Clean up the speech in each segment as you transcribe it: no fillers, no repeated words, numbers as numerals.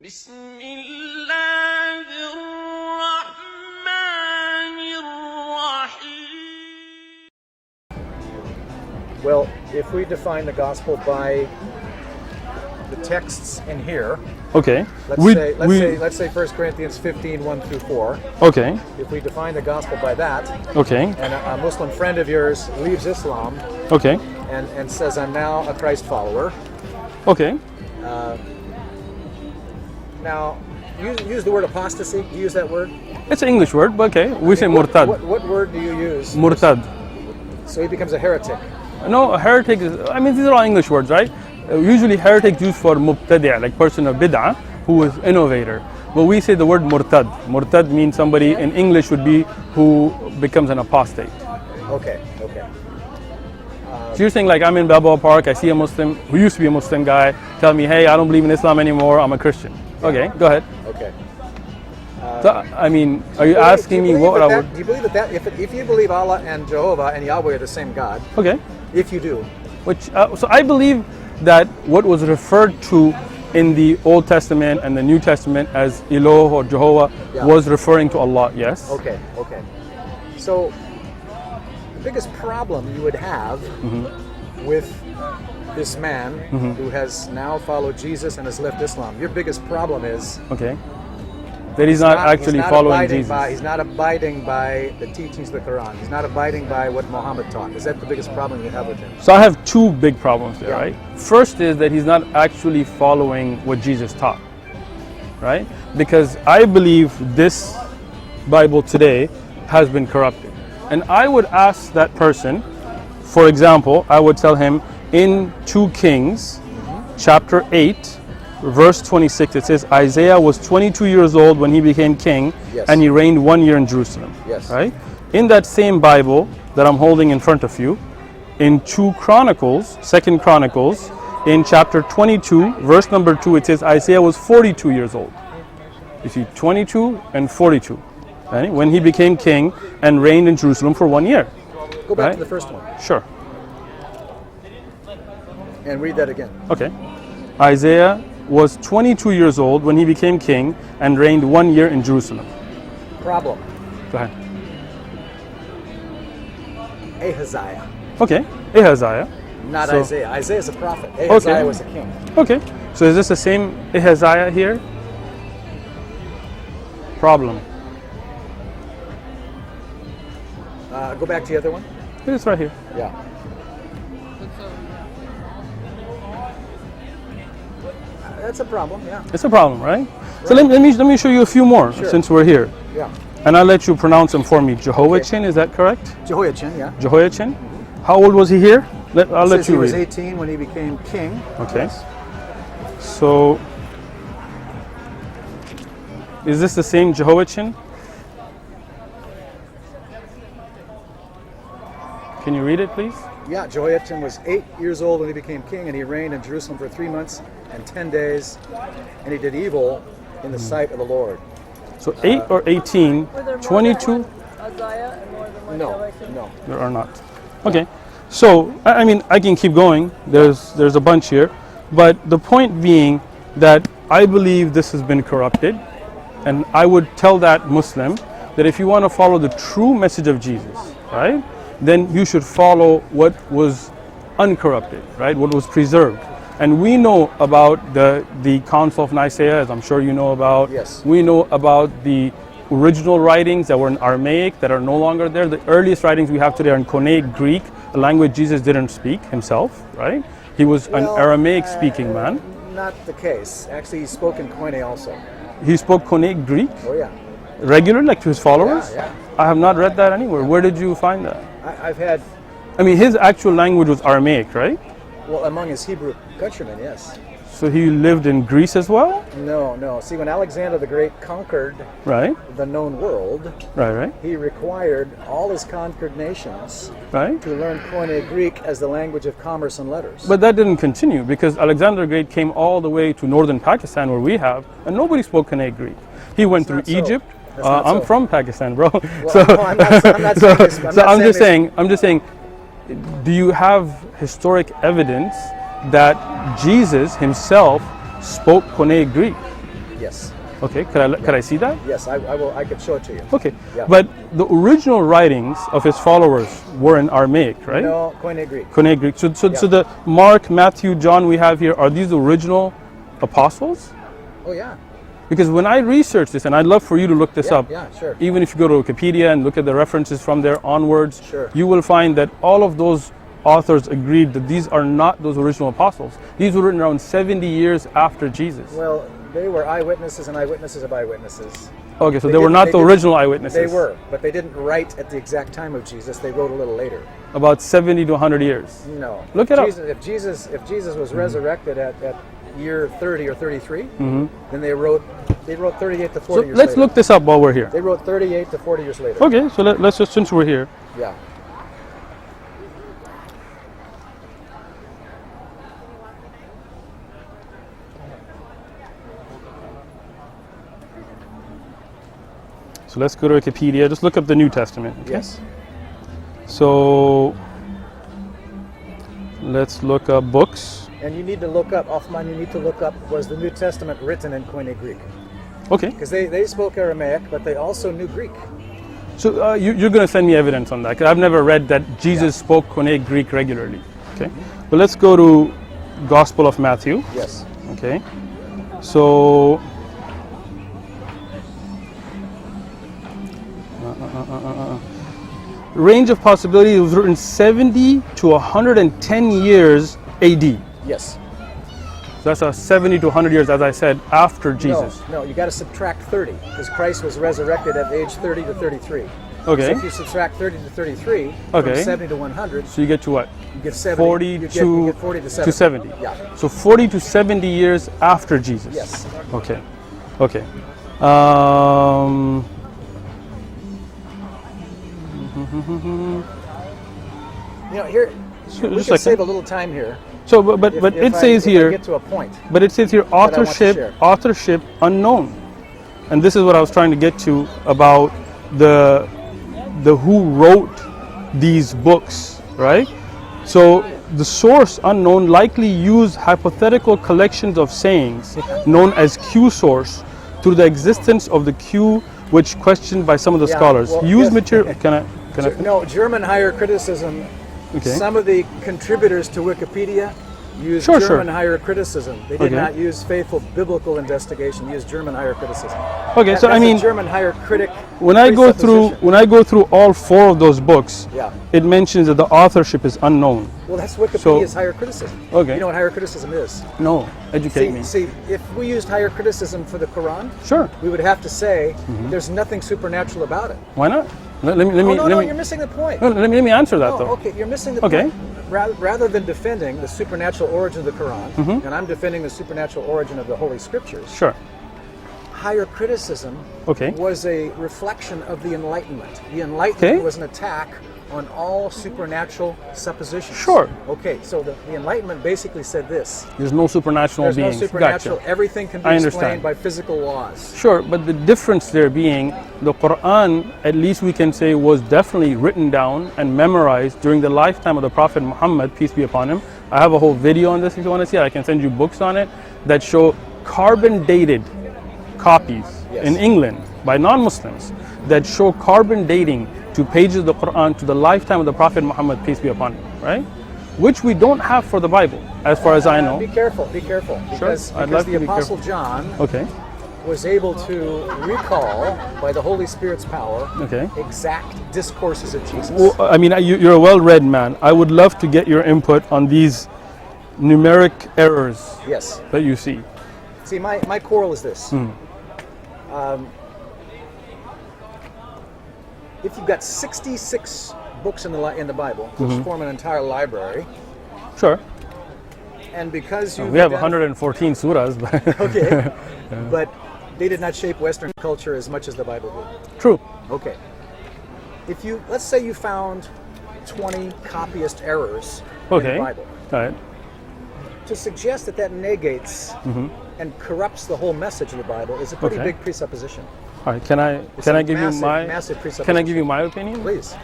بسم الله الرحمن الرحيم. Well, if we define the gospel by the texts in here, Okay. let's say 1 Corinthians 15, 1 through 4. Okay. If we define the gospel by that, Okay. and a Muslim friend of yours leaves Islam Okay. and says, I'm now a Christ follower. Okay. Now, use the word apostasy. You use that word? It's an English word, but okay. We say murtad. What word do you use? Murtad. So he becomes a heretic. No, a heretic is, I mean, these are all English words, right? Usually heretic used for mubtadi', like person of bid'ah, who is innovator. But we say the word murtad. Murtad means somebody in English would be who becomes an apostate. Okay. So you're saying like I'm in Balboa Park, I see a Muslim who used to be a Muslim guy, tell me, hey, I don't believe in Islam anymore, I'm a Christian. Okay, go ahead. Okay. So, I mean, are you asking me what I would... Do you believe that if you believe Allah and Jehovah and Yahweh are the same God? Okay. If you do. So I believe that what was referred to in the Old Testament and the New Testament as Eloh or Jehovah was referring to Allah, yes. Okay. So the biggest problem you would have with this man who has now followed Jesus and has left Islam, your biggest problem is that he's not actually following Jesus. He's not abiding by the teachings of the Quran. He's not abiding by what Muhammad taught. Is that the biggest problem you have with him? So I have two big problems there, right? First is that he's not actually following what Jesus taught, right? Because I believe this Bible today has been corrupted. And I would ask that person, for example, I would tell him in 2 Kings, chapter 8, verse 26, it says, Isaiah was 22 years old when he became king, and he reigned 1 year in Jerusalem. Yes. Right? In that same Bible that I'm holding in front of you, in 2 Chronicles, 2 Chronicles, in chapter 22, verse number 2, it says Isaiah was 42 years old. You see, 22 and 42. Right? When he became king and reigned in Jerusalem for 1 year. Go back to the first one. Sure. And read that again. Okay. Isaiah was 22 years old when he became king and reigned 1 year in Jerusalem. Problem. Go ahead. Ahaziah. Okay. Ahaziah. Not Isaiah. Isaiah is a prophet. Ahaziah was a king. Okay. So is this the same Ahaziah here? Problem. Go back to the other one. It's right here. Yeah. That's a problem, yeah. It's a problem, right? So let me show you a few more since we're here. Yeah. And I'll let you pronounce them for me. Jehoiachin, is that correct? Jehoiachin, yeah. Jehoiachin. How old was he here? I'll let you read. He was 18 when he became king. Okay. So, is this the same Jehoiachin? Can you read it, please? Yeah, Jehoiachin was 8 years old when he became king, and he reigned in Jerusalem for 3 months and 10 days, and he did evil in the sight of the Lord. So 8 or 18, 22? Isaiah and more than one No. There are not. Okay. So, I mean, I can keep going. There's a bunch here. But the point being that I believe this has been corrupted, and I would tell that Muslim that if you want to follow the true message of Jesus, right, then you should follow what was uncorrupted, right, what was preserved. And we know about the Council of Nicaea, as I'm sure you know about. Yes. We know about the original writings that were in Aramaic that are no longer there. The earliest writings we have today are in Koine Greek, a language Jesus didn't speak himself, right? He was an Aramaic speaking man. Not the case. Actually, he spoke in Koine also. He spoke Koine Greek? Oh, yeah. Regularly, like to his followers? Yeah. I have not read that anywhere. Where did you find that? I've had... I mean, his actual language was Aramaic, right? Well, among his Hebrew countrymen, yes. So he lived in Greece as well? No. See, when Alexander the Great conquered the known world, he required all his conquered nations to learn Koine Greek as the language of commerce and letters. But that didn't continue because Alexander the Great came all the way to northern Pakistan where we have, and nobody spoke Koine Greek. He went through Egypt. I'm from Pakistan, bro. Well, I'm just saying, do you have historic evidence that Jesus himself spoke Koine Greek? Yes. Okay, could I see that? Yes, I will. I could show it to you. Okay, Yeah. but the original writings of his followers were in Aramaic, right? No, Koine Greek. Koine Greek. So the Mark, Matthew, John we have here, are these the original apostles? Oh yeah. Because when I research this, and I'd love for you to look this up, Yeah, sure. even if you go to Wikipedia and look at the references from there onwards, Sure. you will find that all of those authors agreed that these are not those original apostles. These were written around 70 years after Jesus. Well, they were eyewitnesses and eyewitnesses of eyewitnesses. Okay, so they were not the original eyewitnesses. They were, but they didn't write at the exact time of Jesus. They wrote a little later. About 70 to 100 years. No. Look it up. If Jesus was resurrected at year 30 or 33, then they wrote 38 to 40 So years let's later. look this up while we're here. They wrote 38 to 40 years later. Okay, so let's just, since we're here. Yeah. So let's go to Wikipedia. Just look up the New Testament. Okay? Yes. So let's look up books. And you need to look up, Uthman, you need to look up, was the New Testament written in Koine Greek? Okay. Because they spoke Aramaic, but they also knew Greek. So you're going to send me evidence on that, because I've never read that Jesus spoke Koine Greek regularly. Okay. But let's go to Gospel of Matthew. Yes. Okay. So range of possibility was written 70 to 110 years AD. Yes. So that's a 70 to 100 years, as I said, after Jesus. No, you got to subtract 30, because Christ was resurrected at age 30 to 33. Okay. So if you subtract 30 to 33 Okay. from 70 to 100, So you get to what? you get 70. 40 you to, get 40 to 70. to 70. Yeah. So 40 to 70 years after Jesus. Yes. Okay. Okay. Um, You know, here, So we just can a second. save a little time here. so, but if it I- says if I here. get to a point. But it says here want to share. authorship unknown, and this is what I was trying to get to about the who wrote these books, right? So the source unknown likely used hypothetical collections of sayings known as Q source through the existence of the Q, which questioned by some of the Yeah, scholars. well, Use yes. material. Can I? No, German higher criticism. Okay. Some of the contributors to Wikipedia used Sure, German sure. higher criticism. They did Okay. not use faithful biblical investigation. Used German higher criticism. Okay, so I That's mean, a German higher critic. when I go through all four of those books, Yeah. it mentions that the authorship is unknown. Well, that's Wikipedia's So- higher criticism. Okay. You know what higher criticism is? No, educate me. See, if we used higher criticism for the Quran, Sure. we would have to say there's nothing supernatural about it. Why not? Let me No, you're missing the point. no, let me answer that No, though. okay, you're missing the Okay. point. Rather than defending the supernatural origin of the Quran, Mm-hmm. and I'm defending the supernatural origin of the Holy Scriptures, Sure. higher criticism Okay. was a reflection of the Enlightenment. The Enlightenment Okay. was an attack on all supernatural suppositions. Sure. Okay, so the Enlightenment basically said this. There's no supernatural There's beings. no supernatural. Gotcha. Everything can be I explained understand. by physical laws. Sure, but the difference there being the Quran, at least we can say, was definitely written down and memorized during the lifetime of the Prophet Muhammad, peace be upon him. I have a whole video on this if you want to see it. I can send you books on it that show carbon dated copies Yes. in England by non-Muslims that show carbon dating to pages of the Quran to the lifetime of the Prophet Muhammad, peace be upon him, right? Which we don't have for the Bible, as far as I know. Be careful, because, I'd love the to be Apostle careful. John Okay, was able to recall, by the Holy Spirit's power, okay. exact discourses of Jesus. Well, I mean, you're a well-read man. I would love to get your input on these numeric errors Yes. that you see. See, my quarrel is this. If you've got 66 books in the Bible, which form an entire library, Sure. and because you We have 114 surahs. But okay, but they did not shape Western culture as much as the Bible did. True. Okay. Let's say you found 20 copyist errors in Okay. the Bible. All right. To suggest that negates and corrupts the whole message of the Bible is a pretty Okay. big presupposition. All right. Can I a give massive, you my massive Can I give you my opinion? Please.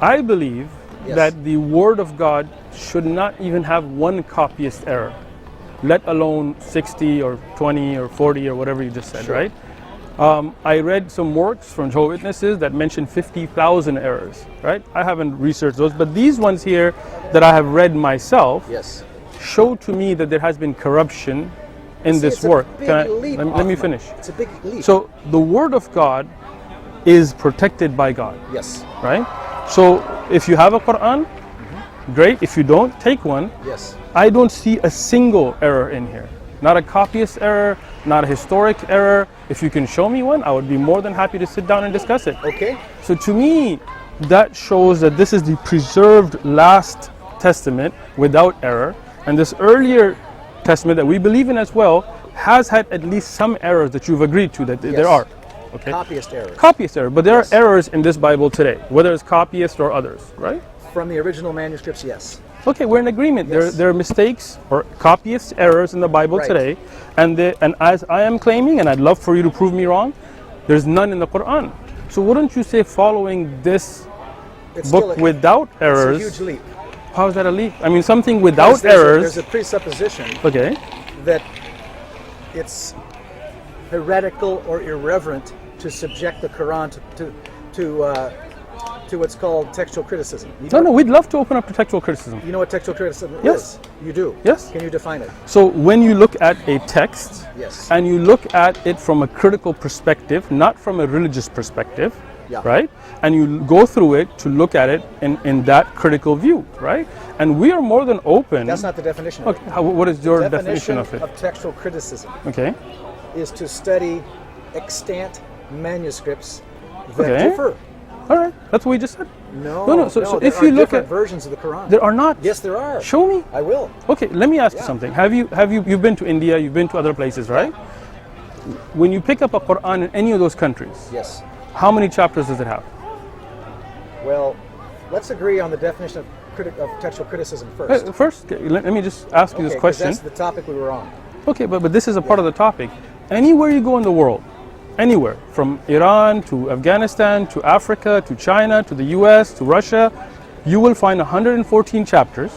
I believe Yes. that the Word of God should not even have one copyist error. let alone 60 or 20 or 40 or whatever you just said, Sure. right? I read some works from Jehovah's Witnesses that mention 50,000 errors, right? I haven't researched those, but these ones here that I have read myself Yes. show to me that there has been corruption in See, this it's a work. big Can I, leap, let me Uthman. finish. It's a big leap. So the Word of God is protected by God, yes. right? So if you have a Quran, great. If you don't, take one. Yes. I don't see a single error in here. Not a copyist error, not a historic error. If you can show me one, I would be more than happy to sit down and discuss it. Okay. So to me, that shows that this is the preserved last testament without error. And this earlier testament that we believe in as well has had at least some errors that you've agreed to that Yes. there are. Okay. Copyist error. Copyist error, but there Yes. are errors in this Bible today, whether it's copyist or others, right? From the original manuscripts, yes. Okay, we're in agreement. Yes. There are mistakes or copyist errors in the Bible Right. today, and as I am claiming, and I'd love for you to prove me wrong, there's none in the Quran. So wouldn't you say following this It's book still without it's a errors? huge leap. How is that a leap? I mean, something without There's errors. a presupposition Okay. that it's heretical or irreverent to subject the Quran to what's called textual criticism. No, we'd love to open up to textual criticism. You know what textual criticism Yes. is? You do? Yes. Can you define it? So when you look at a text, Yes. and you look at it from a critical perspective, not from a religious perspective, Yeah. right? And you go through it to look at it in that critical view, right? And we are more than open. That's not the definition. Okay, what is your definition definition of it? of textual criticism Okay. is to study extant manuscripts that Okay. differ. All right. That's what we just said. No, So there if you are look different at, versions of the Quran. there are not. Yes, there are. Show me. I will. Okay, let me ask you Yeah. something. You've been to India, you've been to other places, right? When you pick up a Quran in any of those countries, Yes. how many chapters does it have? Well, let's agree on the definition of textual criticism first. First, let me just ask you this Okay, 'cause question. that's the topic we were on. Okay, but this is a part of the topic. Anywhere you go in the world, anywhere, from Iran to Afghanistan to Africa to China to the US to Russia, you will find 114 chapters,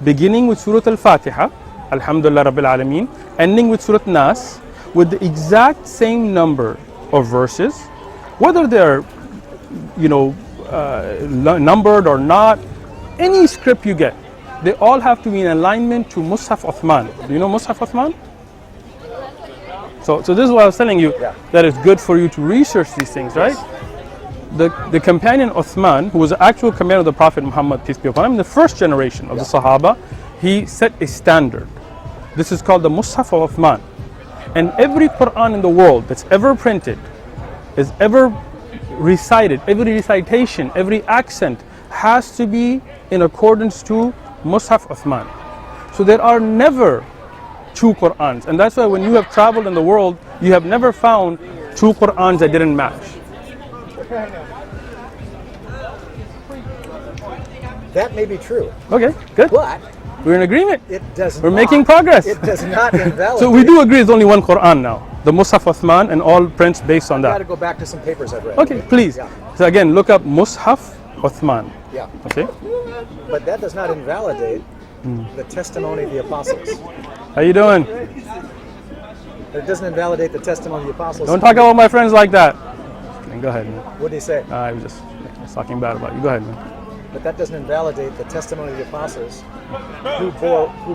beginning with Surah Al-Fatiha, Alhamdulillah Rabbil Alameen, ending with Surah Nas, with the exact same number of verses, whether they're, numbered or not, any script you get, they all have to be in alignment to Mus'haf Uthman. Do you know Mus'haf Uthman? So this is what I was telling you, Yeah. that it's good for you to research these things, right? The companion Uthman, who was the actual companion of the Prophet Muhammad, peace be upon him, the first generation of the Sahaba, he set a standard. This is called the Mus'haf of Uthman. And every Quran in the world that's ever printed, is ever recited, every recitation, every accent has to be in accordance to Mus'haf Uthman. So there are never two Qur'ans, and that's why when you have traveled in the world, you have never found two Qur'ans that didn't match. That may be true, Okay, good. but We're in agreement. it does We're not, making progress. It does not invalidate. So we do agree there's only one Qur'an now, the Mus'haf Uthman, and all prints based on I've got to that. go back to some papers I've read. Okay, please. Yeah. So again, look up Mus'haf Uthman. Yeah. Okay. But that does not invalidate the testimony of the apostles. How you doing? It doesn't invalidate the testimony of the apostles. Don't talk about my friends like that. Go ahead, man. What did he say? I was just talking bad about you. Go ahead, man. But that doesn't invalidate the testimony of the apostles who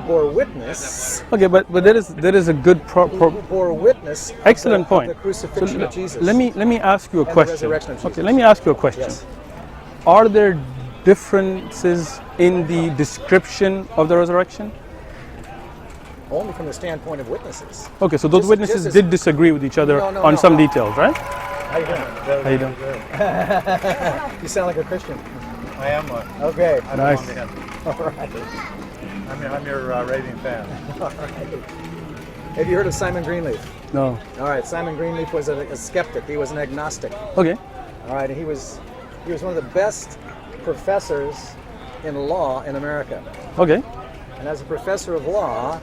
bore witness. Okay, but there is a good Who bore witness. excellent of point. the crucifixion of Jesus. Let me ask you a the question. resurrection of Jesus. Okay, let me ask you a question. Yes. Are there differences in the description of the resurrection? Only from the standpoint of witnesses. Okay, so those Just- witnesses just as- did disagree with each other No, on no. some details, right? How you doing? How you doing? You sound like a Christian. I am one. Okay. I Nice. belong to him. All right. I'm your raving fan. All right. Have you heard of Simon Greenleaf? No. All right. Simon Greenleaf was a skeptic. He was an agnostic. Okay. All right. And he was one of the best professors in law in America. Okay. And as a professor of law,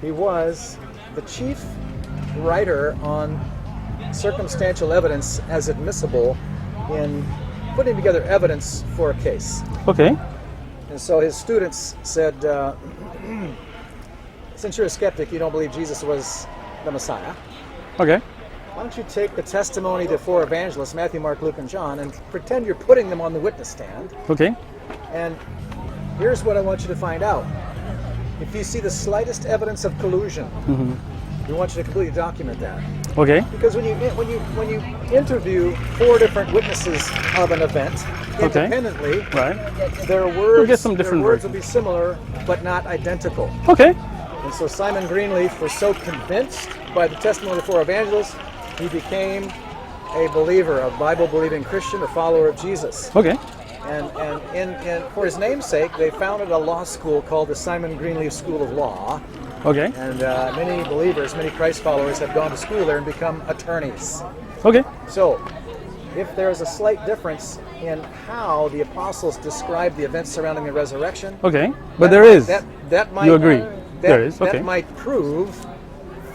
he was the chief writer on circumstantial evidence as admissible in putting together evidence for a case. Okay. And so his students said, since you're a skeptic, you don't believe Jesus was the Messiah. Okay. Why don't you take the testimony of the four evangelists, Matthew, Mark, Luke, and John, and pretend you're putting them on the witness stand. Okay. And here's what I want you to find out. If you see the slightest evidence of collusion, we want you to completely document that. Okay. Because when you interview four different witnesses of an event independently, Right. their words, get some different their words will versions. be similar but not identical. Okay. And so Simon Greenleaf was so convinced by the testimony of the four evangelists, he became a believer, a Bible-believing Christian, a follower of Jesus. Okay. And for his namesake, they founded a law school called the Simon Greenleaf School of Law. Okay. And many believers, many Christ followers have gone to school there and become attorneys. Okay. So, if there is a slight difference in how the apostles describe the events surrounding the resurrection, Okay. But that there might- is. that might You agree? that, There is. Okay. that might prove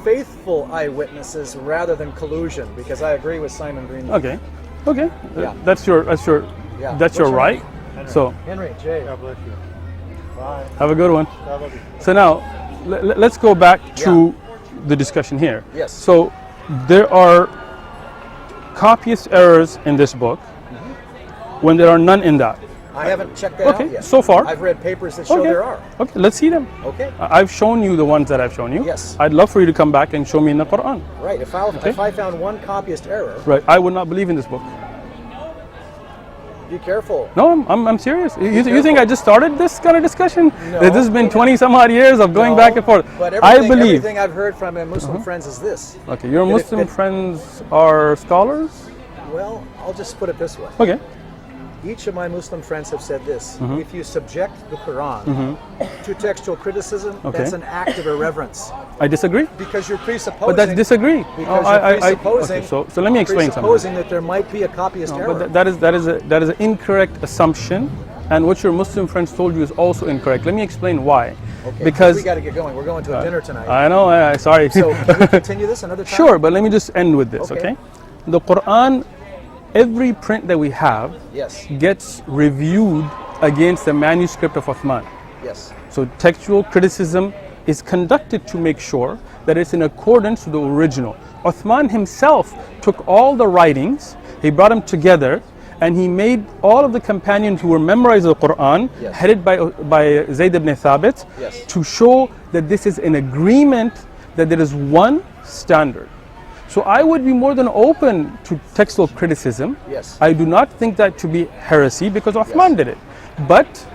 faithful eyewitnesses rather than collusion, because I agree with Simon Greenleaf. Okay. Okay. Yeah. That's your Yeah. that's What's your your right. name? So Henry, Jay. God bless you. Bye. have a good one. God love you. So now let's go back to the discussion here. Yes. So there are copyist errors in this book when there are none in that. I haven't checked that Okay, out yet. so far. I've read papers that show Okay. there are. Okay, let's see them. Okay. I've shown you the ones that I've shown you. Yes. I'd love for you to come back and show me in the Quran. Right. If I found one copyist error, Right. I would not believe in this book. be careful. No, I'm serious. You think I just started this kind of discussion? No. This has been 20 some odd years of going No, back and forth. But I everything, believe. everything I've heard from my Muslim friends is this. Okay, your That if- Muslim that- friends are scholars? Well, I'll just put it this way. Okay. Each of my Muslim friends have said this. Mm-hmm. If you subject the Quran to textual criticism, Okay. that's an act of irreverence. I disagree. Because you're presupposing... But that's disagree. Because Oh, you're presupposing... okay, so let me explain something. presupposing that there might be a copyist error. But that is an incorrect assumption, and what your Muslim friends told you is also incorrect. Let me explain why. Okay, Because we got to get going. We're going to a dinner tonight. I know. Sorry. So can we continue this another time? Sure, but let me just end with this. Okay. Okay. The Quran, every print that we have Yes. gets reviewed against the manuscript of Uthman. Yes. So textual criticism is conducted to make sure that it's in accordance with the original. Uthman himself took all the writings, he brought them together, and he made all of the companions who were memorized the Quran, Yes. headed by Zayd ibn Thabit, Yes. to show that this is an agreement, that there is one standard. So I would be more than open to textual criticism. Yes. I do not think that to be heresy because Uthman Yes. did it. But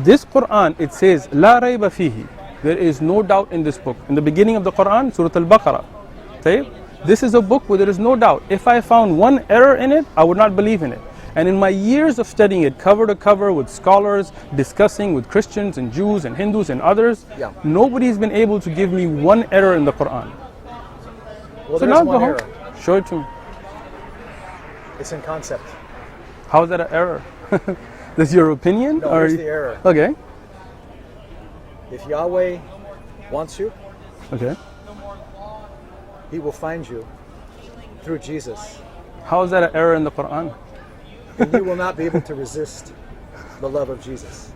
this Quran, it says, La rayba fihi. There is no doubt in this book. In the beginning of the Quran, Surah Al-Baqarah. Okay? This is a book where there is no doubt. If I found one error in it, I would not believe in it. And in my years of studying it, cover to cover with scholars, discussing with Christians and Jews and Hindus and others, Yeah. nobody's been able to give me one error in the Quran. Well, So there now is go one home. error. Show it to me. It's in concept. How is that an error? This is your opinion? No, or here's the error. Okay. If Yahweh wants you, Okay. He will find you through Jesus. How is that an error in the Quran? And you will not be able to resist the love of Jesus.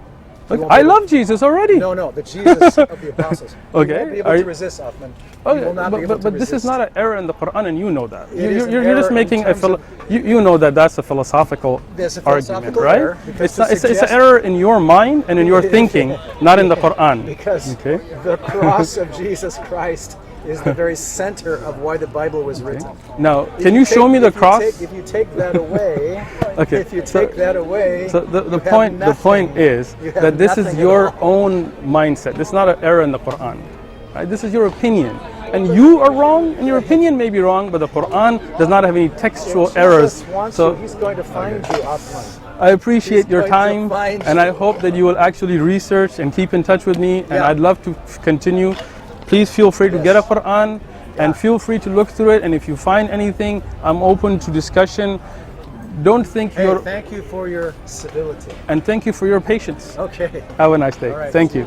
You Look, won't be I able- love Jesus already. No, the Jesus of the apostles. Okay, You won't be able are to you- resist, Uthman. Okay, You will not be able but to this is resist. not an error in the Quran, and you know that. It is an You're just error making in a terms of- you know that that's a philosophical There's a argument, philosophical right? error, because It's to not, it's an suggest- error in your mind and in your thinking, not in the Quran. Because Okay. the cross of Jesus Christ is the very center of why the Bible was written. Now, If can you show take- me the if you cross? If you take that away, Okay, if you so- take that away, So the you have point nothing. is You have that this is nothing at your all. own mindset. This is not an error in the Quran. Right? This is your opinion. And you are wrong, and your opinion may be wrong, but the Quran does not have any textual If errors. Jesus wants So you, He's going to find you, Uthman. I appreciate He's your going to time, find and you. I hope that you will actually research and keep in touch with me, and Yeah. I'd love to continue. Please feel free to Yes. get a Quran, and Yeah. feel free to look through it, and if you find anything, I'm open to discussion. Don't think Hey, you're, thank you for your civility. and thank you for your patience. Okay. Have a nice day. All right. Thank you.